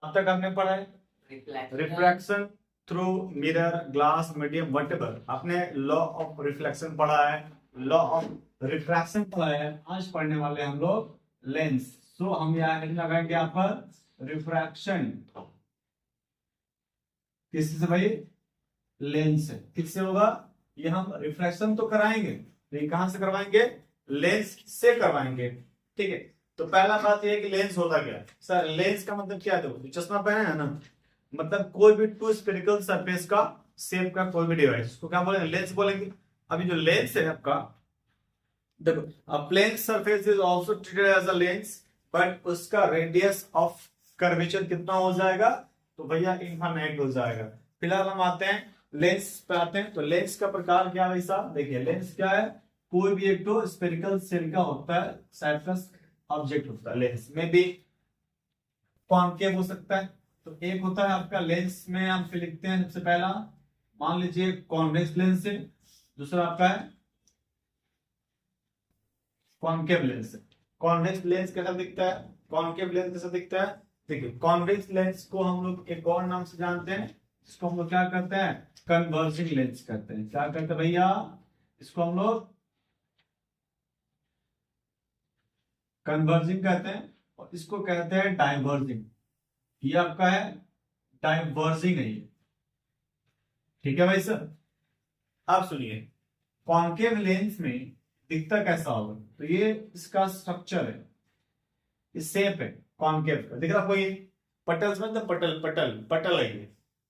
अब तक हमने पढ़ा है refraction through mirror, glass, medium, whatever. आपने लॉ ऑफ रिफ्लेक्शन पढ़ा है, लॉ ऑफ रिफ्रैक्शन पढ़ा है। आज पढ़ने वाले हम लोग लेंस। सो हम यहाँ लगाएंगे यहाँ पर रिफ्रैक्शन किससे भाई? लेंस से। किससे होगा? ये हम रिफ्रैक्शन तो कराएंगे, लेकिन कहां से करवाएंगे? लेंस से करवाएंगे। ठीक है, तो पहला बात ये है कि लेंस होता क्या है सर? लेंस का मतलब क्या है? देखो चश्मा पहने है ना, मतलब कोई भी टू स्फेरिकल सरफेस का शेप का कोई भी डिवाइस, उसको क्या बोलेंगे? लेंस बोलेंगे। अभी जो लेंस है आपका, देखो a plane surface is also treated as a lens, but उसका रेडियस ऑफ कर्वेचर कितना हो जाएगा? तो भैया इनफाइनाइट हो जाएगा। फिलहाल हम आते हैं लेंस पे आते हैं। तो लेंस का प्रकार क्या है भाई साहब? देखिए लेंस क्या है? कोई भी एक तो स्फेरिकल शेल का होता है, सरफेस ऑब्जेक्ट होता है। लेंस में भी कॉनकेव हो सकता है। तो एक होता है आपका लेंस में हम फिर लिखते हैं सबसे पहला, मान लीजिए कॉन्वेक्स लेंस है। दूसरा आपका है कॉनकेव लेंस। कॉन्वेक्स लेंस कैसा दिखता है? कॉनकेव लेंस कैसा दिखता है? देखिए कॉन्वेक्स लेंस को हम लोग एक और नाम से जानते हैं, इसको हम लोग क्या करते हैं? कन्वर्जिंग लेंस करते हैं। क्या करते हैं भैया? इसको हम लोग कन्वर्जिंग कहते हैं, और इसको कहते हैं डाइवर्जिंग। ये आपका है डाइवर्जिंग है ये। ठीक है भाई सर। आप सुनिए, कॉनकेव लेंस में दिखता कैसा होगा? तो ये इसका स्ट्रक्चर है, इस शेप है कॉनकेव का। दिख रहा कोई पटल समझ? पटल पटल पटल है ये।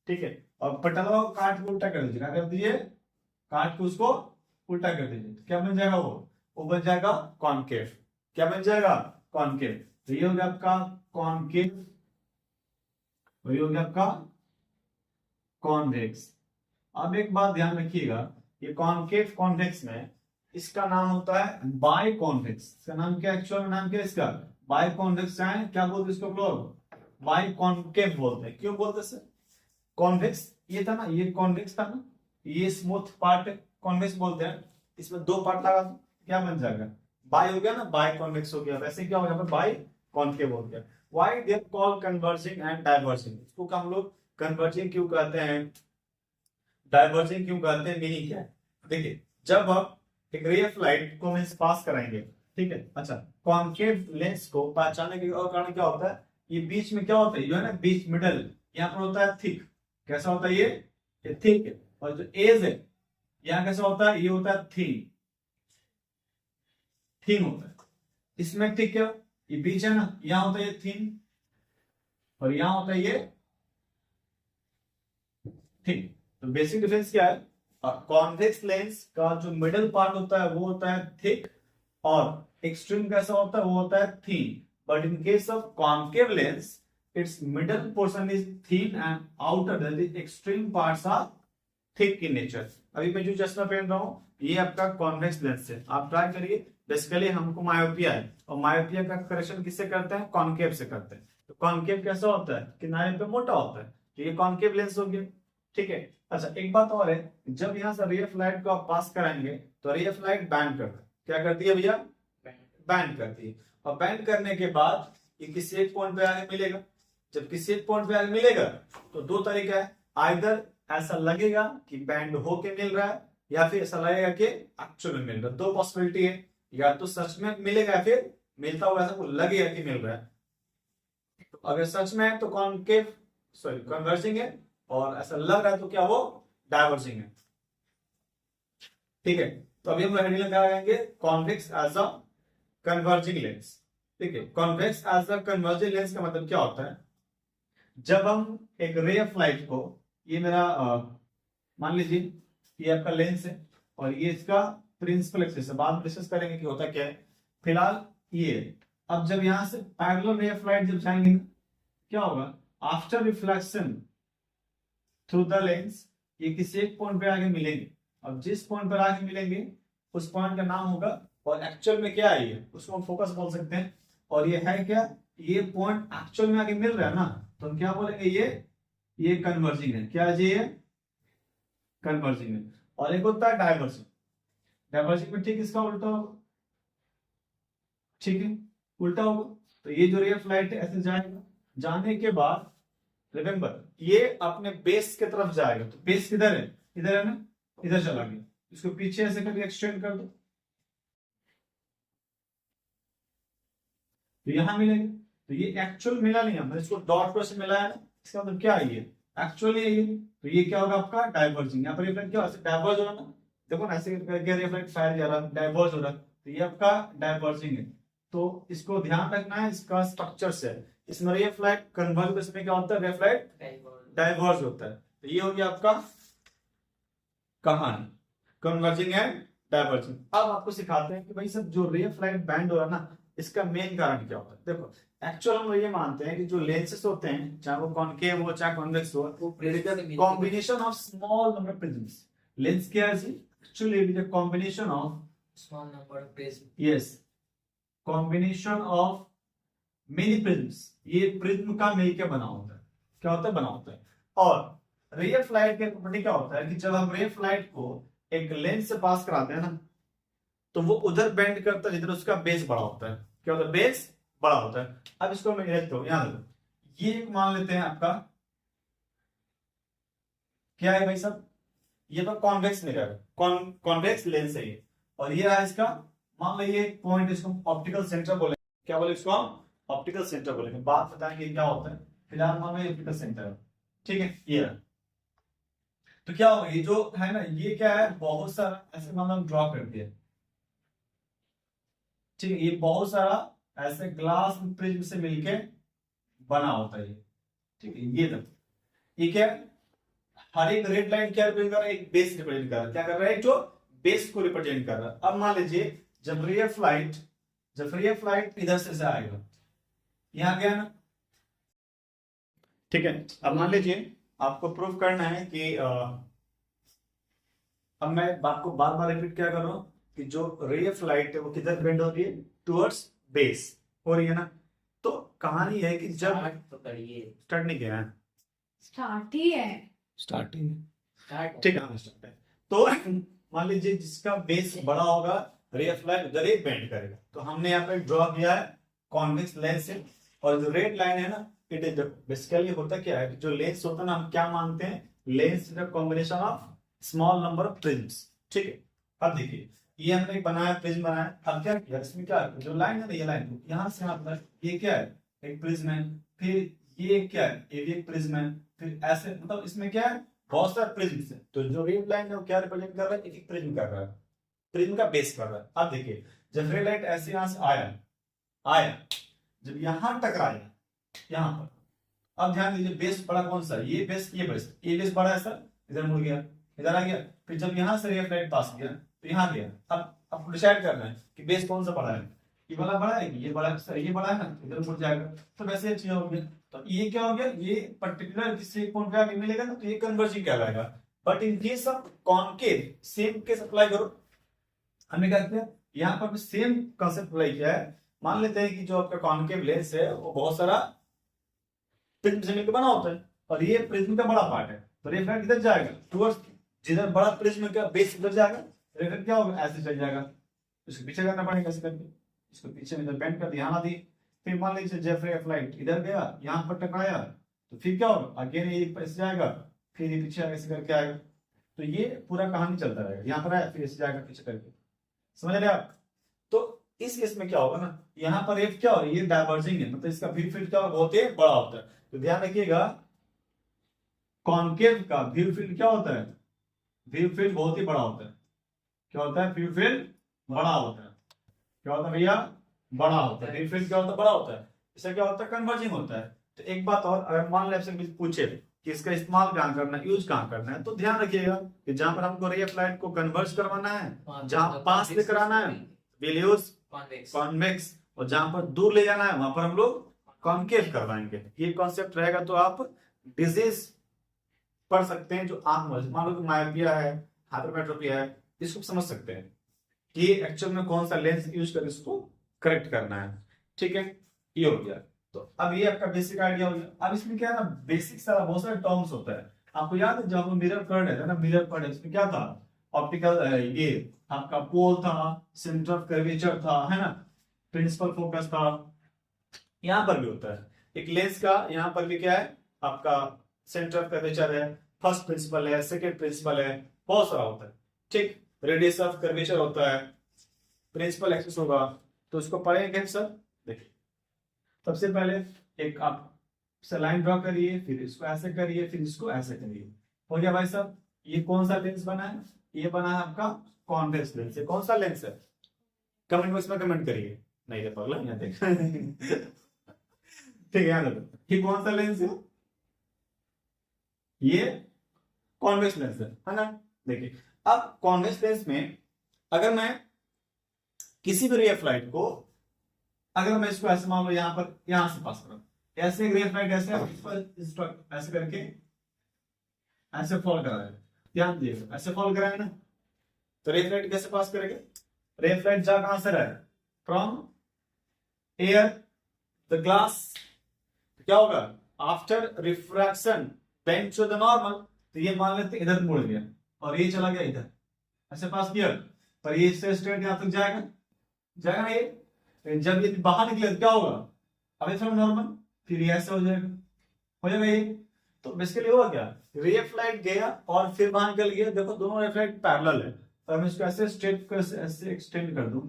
ठीक है, और पटल को काट के उल्टा कर दीजिए। क्या कर दीजिए? काट के उसको उल्टा कर दीजिए। तो क्या बन जाएगा? वो बन जाएगा कॉनकेव। क्या बन जाएगा? कॉनकेव। तो ये हो गया आपका कॉनकेव, वही हो गया आपका कॉन्वेक्स। अब एक बात ध्यान रखिएगा, ये कॉनकेव कॉन्वेक्स में इसका नाम होता है बाय कॉन्वेक्स। इसका नाम क्या? एक्चुअल नाम क्या है इसका? बाय कॉन्वेक्स है। क्या बोलते हैं इसको लोग? बाय कॉनकेव बोलते हैं। क्यों बोलते हैं सर? कॉन्वेक्स ये था ना, ये कॉन्वेक्स था ना, ये स्मूथ पार्ट कॉन्वेक्स बोलते हैं। इसमें दो पार्ट लगा दो, क्या बन जाएगा? बाय हो गया ना, बाय कॉन्वेक्स हो गया। वैसे क्या हो गया? बाय कॉनकेव हो गया। Why they are called converging and diverging? इसको हम लोग कन्वर्जिंग क्यों कहते हैं, डाइवर्जिंग क्यों कहते हैं, मीनिंग क्या है? देखिए जब आप एक रे ऑफ लाइट को मींस पास कराएंगे, ठीक है, अच्छा, कॉनकेव लेंस को पहचानने के और कारण क्या होता है? ये बीच में क्या होता है? जो है ना बीच मिडल, यहाँ पर होता है थिक। कैसा होता है ये थिक है। और जो एज है यहाँ कैसा होता है? ये होता है थिन। थिन होता है इसमें, ठीक है। ये बीच है ना, यहाँ होता है ये थिन, और यहाँ होता है ये थिन। तो बेसिक डिफरेंस क्या है? कॉन्वेक्स लेंस का जो मिडल पार्ट होता है वो होता है थिक, और एक्सट्रीम कैसा होता है? वो होता है thin. But in case of concave lens, its middle portion is thin and outer that is extreme parts are thick in nature. अभी मैं जो चश्मा पहन रहा हूँ ये आपका कॉन्वेक्स लेंस है। आप ट्राई करिए। बेसिकली हमको मायोपिया है, और मायोपिया का करेक्शन किससे करते हैं? कॉन्केव से करते हैं। तो कॉन्केव कैसा होता है? किनारे पे मोटा होता है, तो ये कॉन्केव लेंस हो गया। ठीक है, अच्छा एक बात और है, जब यहाँ से रे ऑफ लाइट को आप पास कराएंगे तो रे ऑफ लाइट बैंड करता है। क्या करती है भैया? बैंड करती है। और बैंड करने के बाद ये किसी एक पॉइंट पे आगे मिलेगा। जब किसी एक पॉइंट पे आगे मिलेगा तो दो तरीका है, आइदर ऐसा लगेगा कि बैंड होके मिल रहा है, या फिर ऐसा लगेगा कि एक्चुअल में मिल रहा है। दो पॉसिबिलिटी है, या तो सच में मिलेगा या फिर मिलता हुआ ऐसा लगेगा कि मिल रहा है। तो अगर सच में है तो कॉन्केव सॉरी कन्वर्जिंग है, और ऐसा लग रहा है तो क्या वो डाइवर्जिंग है। ठीक है, तो अभी हम हेडिंग लगाएंगे convex as a converging lens. ठीक है, convex as a converging lens का मतलब क्या होता है? जब हम एक रे ऑफ लाइट को, ये मेरा मान लीजिए ये आपका लेंस है, और ये इसका प्रिंसिपल एक्सिस है। बाद में डिस्कस करेंगे कि होता क्या है। फिलहाल ये, अब जब यहां से पैरेलल रे ऑफ लाइट जब जाएंगे क्या होगा? After reflection through the lens ये किसी एक पॉइंट पे आगे मिलेंगे। अब जिस पॉइंट पर आगे मिलेंगे उस पॉइंट का नाम होगा, और एक्चुअल में क्या है ये, उसको हम फोकस बोल सकते हैं। और ये है क्या? ये पॉइंट एक्चुअल में आगे मिल रहा है ना, तो हम क्या बोलेंगे? ये कन्वर्जिंग है। क्या है जी? ये कन्वर्जिंग है। और एक होता है डाइवर्जिंग। डाइवर्जिंग में ठीक इसका उल्टा होगा। ठीक है, उल्टा होगा। तो ये जो रे ऑफ लाइट है ऐसे जाएगा, जाने के बाद रिमेंबर ये अपने बेस की तरफ जाएगा, तो बेस किधर है, इधर है ना, इधर चला गया, इसको पीछे ऐसे करके एक्सटेंड कर दो, तो यहां मिलेगा। तो ये एक्चुअल मिला नहीं, हमने इसको डॉट पर से मिलाया ना, इसका मतलब क्या है, ये एक्चुअली है ये। तो ये क्या होगा आपका डाइवर्जिंग, यहाँ पर रिफ्लेक्ट क्या डाइवर्ज हो रहा ना, देखो ना ऐसे करके रिफ्लेक्ट फायर जा रहा, डाइवर्ज हो रहा, तो ये आपका डाइवर्जिंग है। तो इसको ध्यान रखना है, इसका स्ट्रक्चर से इसमें रिफ्लेक्ट कन्वर्ज इसमें क्या होता है, रिफ्लेक्ट डाइवर्ज होता है। तो ये हो गया आपका कहानी कन्वर्जिंग एंड डाइवर्जिंग। अब आपको सिखाते हैं कि भाई सब जो रिफ्लेक्ट बैंड हो रहा है ना, इसका मेन कारण क्या होता है। देखो एक्चुअल हम ये मानते हैं कि जो लेंसेस होते हैं, चाहे वो कॉनकेव हो चाहे कॉन्वेक्स हो, combination of small number prisms. Lens क्या है जी, actually it is a combination of small number of prisms. Yes, combination of many prisms. ये प्रिज्म का मिलकर बना होता है, क्या होता है, बना होता है। और रे ऑफ लाइट का प्रॉपर्टी क्या होता है कि जब हम रे ऑफ लाइट को एक लेंस से पास कराते हैं ना, तो वो उधर बेंड करता है जिधर उसका बेस बड़ा होता है। क्या होता है, बेस बड़ा होता है। अब इसको मैं इरेज करूं, यहां देखो, ये एक मान लेते हैं आपका क्या है भाई साहब, ये तो कॉन्वेक्स मिरर, कॉन्वेक्स लेंस है ये, और ये रहा इसका मान लीजिए पॉइंट, इसको ऑप्टिकल सेंटर बोले, क्या बोले इसको हम ऑप्टिकल सेंटर बोलेंगे, बात बताएंगे क्या होता है, फिलहाल मान लीजिए ऑप्टिकल सेंटर है, ठीक है ये रहा। तो क्या होगा, ये जो है ना, ये क्या है, बहुत सारा ऐसे मान लो हम ड्रॉ कर दिया, ठीक है, ये बहुत सारा ऐसे ग्लास प्रिज्म से मिलके बना होता है ये, ठीक है। ये देखो ये क्या है, हर एक रेड लाइन क्या रिप्रेजेंट कर रहा है, एक बेस रिप्रेजेंट कर रहा है, क्या कर रहा है, एक जो बेस को रिप्रेजेंट कर रहा है। अब मान लीजिए जब रे ऑफ लाइट इधर से आएगा, यहां गया ना, ठीक है। अब मान लीजिए आपको प्रूव करना है कि अब मैं बात को बार बार रिपीट क्या कर रहा हूं कि जो रे ऑफ लाइट है वो किधर बेंड हो रही है, टुवर्ड्स बेस हो रही है ना। तो कहानी है कि जब स्टार्ट नहीं किया है, स्टार्ट ही है, स्टार्ट ही ठीक है, स्टार्ट है। तो मान लीजिए जिसका बेस बड़ा होगा, रे ऑफ लाइट उधर ही बेंड करेगा। तो हमने यहाँ पे ड्रॉ किया है कॉन्वेक्स लेंस से, और जो रेड लाइन है ना, इट इज बेसिकली होता क्या है, जो लेंस होता है ना, हम क्या मानते हैं, lens is combination of small number of prisms, ठीक है। अब देखिए ये हमने बनाया, प्रिज्म बनाया, अब क्या किया, इसमें क्या है, जो लाइन है ना, ये लाइन यहां से यहां तक, ये क्या है, एक प्रिज्म है, फिर ये क्या है, ये भी एक प्रिज्म है, फिर ऐसे, मतलब इसमें क्या है, बहुत सारे प्रिज्म है। तो जो रेड लाइन है वो क्या रिप्रेजेंट कर रहा है, एक प्रिज्म कर रहा है, प्रिज्म का बेस कर रहा है। अब देखिए जब रेड लाइट ऐसे यहां से आया, जब यहां टकराया यहां पर, अब ध्यान दीजिए बेस बड़ा कौन सा, ये बेस बड़ा है सर, इधर मुड़ गया, इधर आ गया, फिर जब यहां से रे ऑफ लाइट पास किया तो यहां गया। अब डिसाइड करना है कि बेस कौन सा बड़ा है, ये वाला बड़ा है, ये बड़ा है सर, ये बड़ा है ना, इधर मुड़ जाएगा, तो वैसे चीज हो गया। तो ये क्या हो गया, ये पर्टिकुलर जिससे एक पॉइंट पे आगे मिलेगा ना, तो ये कन्वर्जिंग कहलाएगा। But in case of concave same case apply करो, हमने क्या किया, यहाँ पर भी सेम कंसेप्ट अप्लाई किया है। मान लेते हैं कि जो आपका कॉनकेव लेंस है वो बहुत सारा प्रिज्म से मिलकर बना होता है, और ये प्रिज्म का बड़ा पार्ट है, तो रिफ्लेक्ट इधर जाएगा टुवर्ड्स, जिधर बड़ा प्रिज्म का बेस इधर जाएगा, रिफ्लेक्ट क्या होगा, ऐसे चल जाएगा, इसको पीछे करना पड़ेगा, ऐसे करके इसको पीछे में बेंड कर दिया, यहाँ दी। फिर मान लीजिए जब रे ऑफ लाइट इधर गया, यहाँ पर टकराया, तो फिर क्या होगा, अगेन ये ऐसे जाएगा, फिर ये पीछे ऐसे करके आएगा। तो ये पूरा कहानी चलता रहेगा, यहाँ पर आया फिर ऐसे जाएगा पीछे करके, समझ रहे आप। तो इस केस में क्या होगा ना, यहाँ पर एफ क्या हो रही है, डाइवर्जिंग है, मतलब इसका व्यू फील्ड क्या होगा, बहुत ही बड़ा होता है। तो ध्यान रखिएगा कॉनकेव का व्यू फील्ड क्या होता है, व्यू फील्ड बहुत ही बड़ा होता है। क्या होता है, व्यू फील्ड बड़ा होता है, क्या होता है भैया, बड़ा होता है। व्यू फील्ड क्या होता है, बड़ा होता है। इससे क्या होता है, कन्वर्जिंग होता है। तो एक बात और, अगर मान ले आपसे पूछे कि इसका इस्तेमाल कहाँ करना है, यूज कहाँ करना है, तो ध्यान रखिएगा कि जहां पर हमको रे ऑफ लाइट को कन्वर्ज करवाना है, जहां पास लेकर आना है विल यूज कॉन्वेक्स, और जहां पर दूर ले जाना है वहां पर हम लोग कॉनकेव करवाएंगे। ये कॉन्सेप्ट रहेगा तो आप डिजीज पढ़ सकते हैं, जो आंख में मान लो कि मायोपिया है, हाइपरमेट्रोपिया है, इसको समझ सकते हैं कि एक्चुअल में कौन सा लेंस यूज कर इसको करेक्ट करना है, ठीक है। ये हो गया। तो अब ये आपका बेसिक आइडिया हो गया। अब इसमें क्या है ना, बेसिक सारा बहुत सारे टर्म्स होता है। आपको याद है जब हम मिरर पढ़ रहे थे ना, मिरर पढ़ रहे इसमें क्या था, ऑप्टिकल ये आपका पोल था, सेंटर ऑफ कर्वेचर था, है ना, प्रिंसिपल फोकस था। यहां पर भी होता है एक लेंस का, यहां पर भी क्या है, आपका सेंटर ऑफ कर्वेचर है, फर्स्ट प्रिंसिपल है, सेकंड प्रिंसिपल है, बहुत सारा होता है। ठीक, रेडियस ऑफ कर्वेचर होता है, प्रिंसिपल एक्सिस होगा, तो उसको पढ़ेंगे कैसे सर? देखिए, सबसे पहले एक आप लाइन ड्रॉ करिए, फिर इसको ऐसे करिए, फिर इसको ऐसे करिए। हो गया भाई साहब? ये कौन सा लेंस बना है? ये बना है आपका कॉन्वेक्स लेंस। ये कौन सा लेंस है? कमेंट बॉक्स में कमेंट करिए। नहीं दे पागल, यहाँ देख ठीक है, यहाँ देखो, ये कौन सा लेंस है? ये कॉन्वेक्स लेंस है ना? देखिए, अब कॉन्वेक्स लेंस में अगर मैं किसी भी रे ऑफ लाइट को, अगर मैं इसको ऐसे मान लो यहां पर, यहां से पास करूं, ऐसे रे ऑफ लाइट ऐसे ऐसे करके ऐसे फॉल करा है, ध्यान दीजिएगा, ऐसे फॉल करा है ना, तो रे ऑफ लाइट कैसे पास करेगा? रे ऑफ लाइट जा कहां से रहा है? फ्रॉम एयर द ग्लास, क्या होगा? After refraction bend to the normal, तो ये मान लेते इधर मुड़ गया और ये चला गया इधर, ऐसे पास किया, पर ये इससे स्ट्रेट यहां तक जाएगा, जाएगा ना ये? जब ये बाहर निकले तो क्या होगा? अवे फ्रॉम नॉर्मल, फिर ये ऐसे हो जाएगा, हो जाएगा ये। तो बेसिकली हुआ क्या? रे ऑफ लाइट गया और फिर बाहर निकल गया। देखो दोनों रे ऑफ लाइट पैरेलल है, तो मैं इसको ऐसे स्ट्रेट कर, ऐसे एक्सटेंड कर दूं,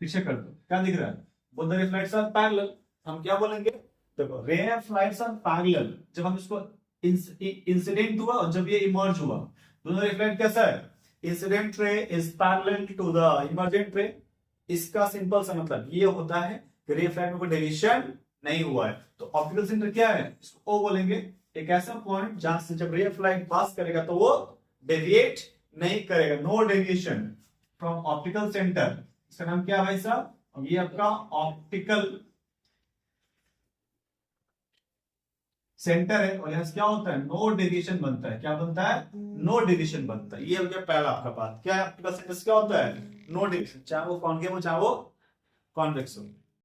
पीछे कर दूं, क्या दिख रहा है? Both the ray of lights are parallel. हम क्या बोलेंगे? देखो, रे ऑफ लाइट्स आर पैरेलल, जब हम इसको इंसिडेंट हुआ और जब ये इमर्ज हुआ, दोनों रे ऑफ लाइट कैसा है? Incident ray is parallel to the emergent ray. इसका सिंपल सा मतलब ये होता है कि रे ऑफ लाइट में कोई डेविएशन नहीं हुआ है। तो ऑप्टिकल सेंटर क्या है? इसको ओ बोलेंगे, एक ऐसा पॉइंट जहां से जब रे ऑफ लाइट पास करेगा तो वो डेविएट नहीं करेगा, no deviation from optical centre. इसका नाम क्या है भाई साहब? ये आपका ऑप्टिकल सेंटर है, और यहां से क्या होता है? नो डेविएशन बनता है। क्या बनता है? नो डेविएशन बनता है। ये हो गया पहला आपका बात। क्या है? ऑप्टिकल सेंटर क्या होता है? नो डेविएशन, चाहे वो कॉन्केव हो चाहे वो कॉन्वेक्स हो।